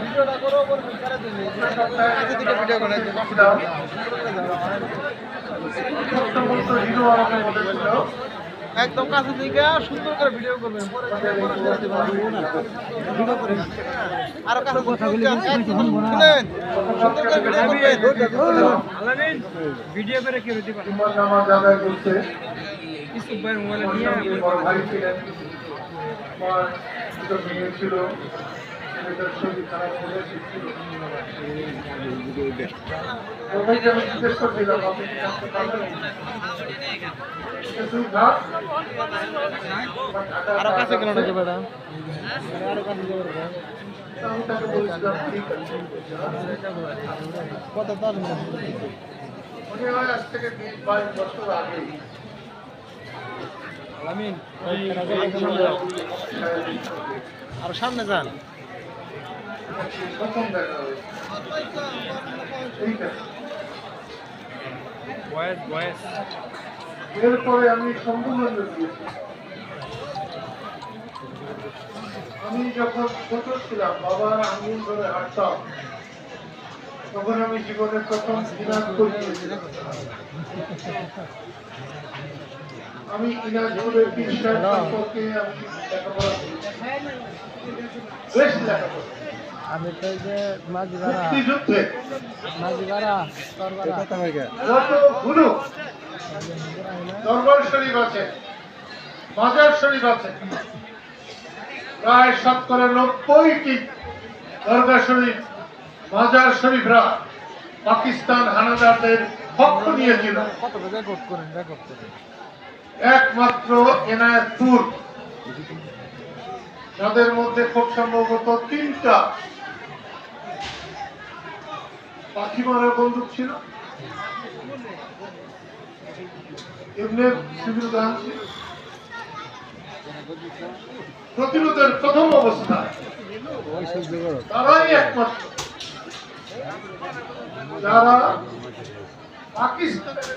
ভিডিওটা করো করে করে দিন আগে থেকে ভিডিও করে একদম কাছে থেকে সুন্দর করে ভিডিও করবেন পরে ভিডিও করে আরো কাছে কথাগুলি শুনেন সুন্দর করে ভিডিও করবেন আলামিন ভিডিও করে কি হতে পারে নামাজ আদায় করতে ইসুফ ভাই মোবাইল নিয়ে ভাই ছিলেন আমার ছোট মেয়ে ছিল ছেলেটার শরীর খারাপ হলে ছিল ওটাই আমি জিজ্ঞেস করছিলাম আপনি কি জানতে পারবেন আরো কাছে কেন নাকি বেটা আরো কাছে যাবে আমি তাকে বলছিলাম ঠিক আছে কত তার উনি হয় আজ থেকে 20-22 বছর আগে আলামিন আর সামনে যান প্রথম দেখা হয়েছে ঠিক আছে বয়স এরপরে আমি সম্পূর্ণ দিয়েছি আমি যখন ছোট ছিলাম বাবার আঙুল ধরে হাঁটতাম তখন আমি জীবনের প্রথম দিনাজ করিয়েছিলাম আমি দিনাজপুরের বিশ্বাস সম্পর্কে আমি লেখাপড়া বেশ লেখাপড়া আমি তো যে মাঝিবাড়া মুক্তিযুদ্ধে যতগুলো দরবার শরীফ আছে মাজার শরীফ আছে প্রায় 90টি দরগা শরীফ মাজার শরীফরা পাকিস্তান হানাদারদের পক্ষ নিয়েছিল একমাত্র এনায়েতপুর যাদের মধ্যে খুব সম্ভবত 3টা পাখি মারা বন্দুক ছিল এমনি সিভিল গান ছিল প্রতিরোধের প্রথম অবস্থা তারাই একমাত্র যারা পাকিস্তানের